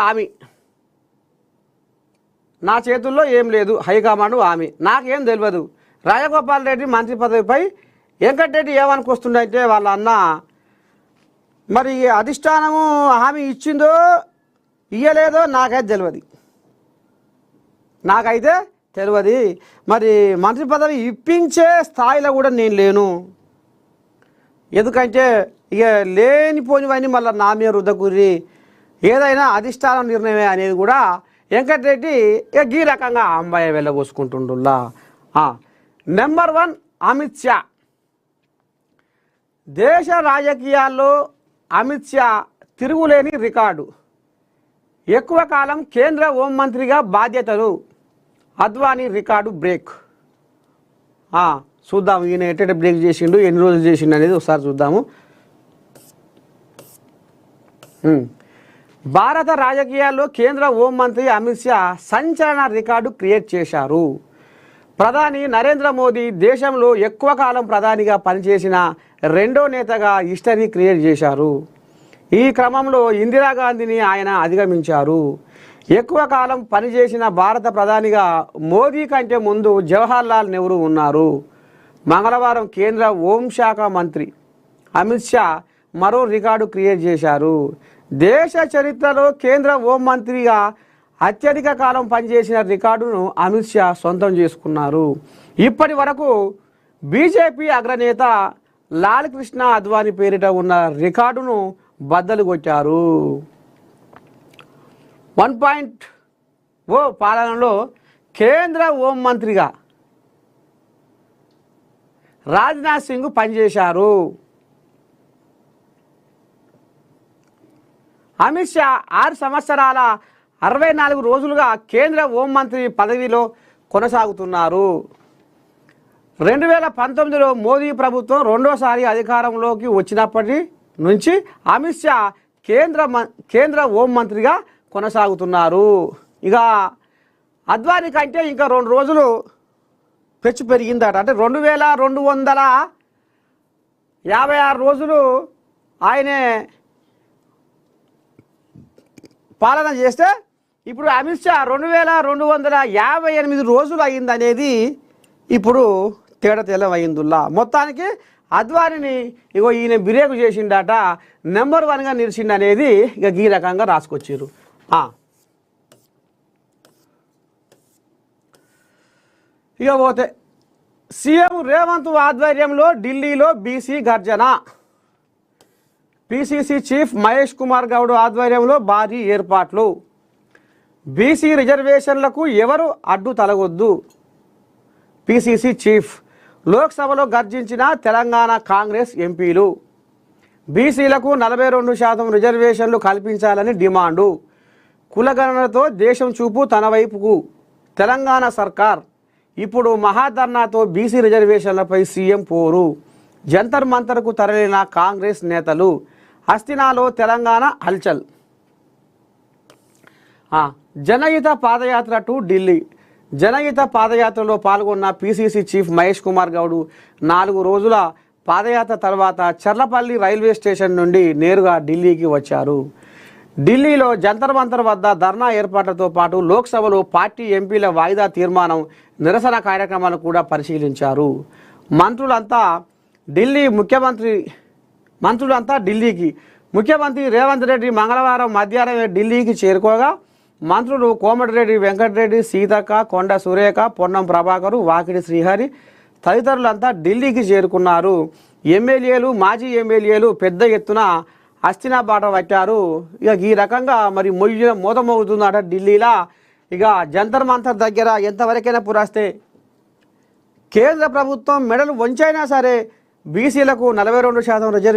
హామీ నా చేతుల్లో ఏం లేదు, హైకమాండ్ హామీ నాకేం తెలియదు. రాజగోపాల్ రెడ్డి మంత్రి పదవిపై వెంకటరెడ్డి ఏమనుకొస్తుందంటే వాళ్ళ అన్న మరి అధిష్టానము హామీ ఇచ్చిందో ఇయ్యలేదో నాకైతే తెలియదు. మరి మంత్రి పదవి ఇప్పించే స్థాయిలో కూడా నేను లేను. ఎందుకంటే ఇక లేనిపోనివన్నీ మళ్ళీ నా మీద రుద్దకూరి ఏదైనా అధిష్టానం నిర్ణయమే అనేది కూడా వెంకటరెడ్డి ఇక ఈ రకంగా అమ్మాయి వెళ్ళబోసుకుంటుండులా. నెంబర్ 1 అమిత్ షా. దేశ రాజకీయాల్లో అమిత్ షా తిరుగులేని రికార్డు. ఎక్కువ కాలం కేంద్ర హోంమంత్రిగా బాధ్యతలు. Advani record break. చూద్దాం ఈయన ఎట్ట బ్రేక్ చేసిండు, ఎన్ని రోజులు చేసిండు అనేది ఒకసారి చూద్దాము. భారత రాజకీయాల్లో కేంద్ర హోంమంత్రి అమిత్ షా సంచలన రికార్డు క్రియేట్ చేశారు. ప్రధాని నరేంద్ర మోదీ దేశంలో ఎక్కువ కాలం ప్రధానిగా పనిచేసిన రెండో నేతగా హిస్టరీ క్రియేట్ చేశారు. ఈ క్రమంలో ఇందిరాగాంధీని ఆయన అధిగమించారు. ఎక్కువ కాలం పనిచేసిన భారత ప్రధానిగా మోదీ కంటే ముందు జవహర్లాల్ నెహ్రూ ఉన్నారు. మంగళవారం కేంద్ర హోంశాఖ మంత్రి అమిత్ షా మరో రికార్డు క్రియేట్ చేశారు. దేశ చరిత్రలో కేంద్ర హోంమంత్రిగా అత్యధిక కాలం పనిచేసిన రికార్డును అమిత్ షా సొంతం చేసుకున్నారు. ఇప్పటి వరకు బీజేపీ అగ్రనేత లాల్ కృష్ణ అద్వానీ పేరిట ఉన్న రికార్డును బద్దలు కొట్టారు. 1.0 పాలనలో కేంద్ర హోంమంత్రిగా రాజ్నాథ్ సింగ్ పనిచేశారు. అమిత్ షా 6 సంవత్సరాల 64 రోజులుగా కేంద్ర హోంమంత్రి పదవిలో కొనసాగుతున్నారు. 2019లో మోదీ ప్రభుత్వం రెండోసారి అధికారంలోకి వచ్చినప్పటి నుంచి అమిత్ షా కేంద్ర హోంమంత్రిగా కొనసాగుతున్నారు. ఇక అద్వానీ కంటే ఇంకా 2 రోజులు పెచ్చు పెరిగిందట. అంటే 2256 రోజులు ఆయనే పాలన చేస్తే ఇప్పుడు అమిత్ షా 2258 రోజులు అయిందనేది ఇప్పుడు తేడా తెల్లమైందిలా. మొత్తానికి అద్వానీని ఇగో ఈయన బ్రేక్ చేసిండట, నెంబర్ 1గా నిలిచిండు అనేది ఇక ఈ రకంగా రాసుకొచ్చారు. ఇక పోతే సీఎం రేవంత్ ఆధ్వర్యంలో ఢిల్లీలో బీసీ గర్జన. పిసిసి చీఫ్ మహేష్ కుమార్ గౌడ్ ఆధ్వర్యంలో భారీ ఏర్పాట్లు. బీసీ రిజర్వేషన్లకు ఎవరు అడ్డు తలగొద్దు. పిసిసి చీఫ్ లోక్సభలో గర్జించిన తెలంగాణ కాంగ్రెస్ ఎంపీలు. బీసీలకు 42% రిజర్వేషన్లు కల్పించాలని డిమాండు. కులగణనతో దేశం చూపు తన వైపుకు తెలంగాణ సర్కార్. ఇప్పుడు మహాధర్నాతో బీసీ రిజర్వేషన్లపై సీఎం పోరు. జంతర్ మంతర్కు తరలిన కాంగ్రెస్ నేతలు. హస్తినాలో తెలంగాణ హల్చల్. జనహిత పాదయాత్ర టు ఢిల్లీ. జనహిత పాదయాత్రలో పాల్గొన్న పిసిసి చీఫ్ మహేష్ కుమార్ గౌడ్ 4 రోజుల పాదయాత్ర తర్వాత చర్లపల్లి రైల్వే స్టేషన్ నుండి నేరుగా ఢిల్లీకి వచ్చారు. ఢిల్లీలో జంతర్ మంతర్ వద్ద ధర్నా ఏర్పాట్లతో పాటు లోక్సభలో పార్టీ ఎంపీల వాయిదా తీర్మానం, నిరసన కార్యక్రమాలను కూడా పరిశీలించారు. మంత్రులంతా ఢిల్లీకి. ముఖ్యమంత్రి రేవంత్ రెడ్డి మంగళవారం మధ్యాహ్నం ఢిల్లీకి చేరుకోగా మంత్రులు కోమటిరెడ్డి వెంకటరెడ్డి, సీతక్క, కొండ సురేఖ, పొన్నం ప్రభాకరు, వాకిడి శ్రీహరి తదితరులంతా ఢిల్లీకి చేరుకున్నారు. ఎమ్మెల్యేలు, మాజీ ఎమ్మెల్యేలు పెద్ద ఎత్తున హస్తినా బాట పట్టారు. ఇక ఈ రకంగా మరి మోతమవుతుందట ఢిల్లీలో. ఇక జంతర్ మంతర్ దగ్గర ఎంతవరకైనా పురాస్తే కేంద్ర ప్రభుత్వం మెడలు వంచైనా సరే బీసీలకు 42% రిజర్వ్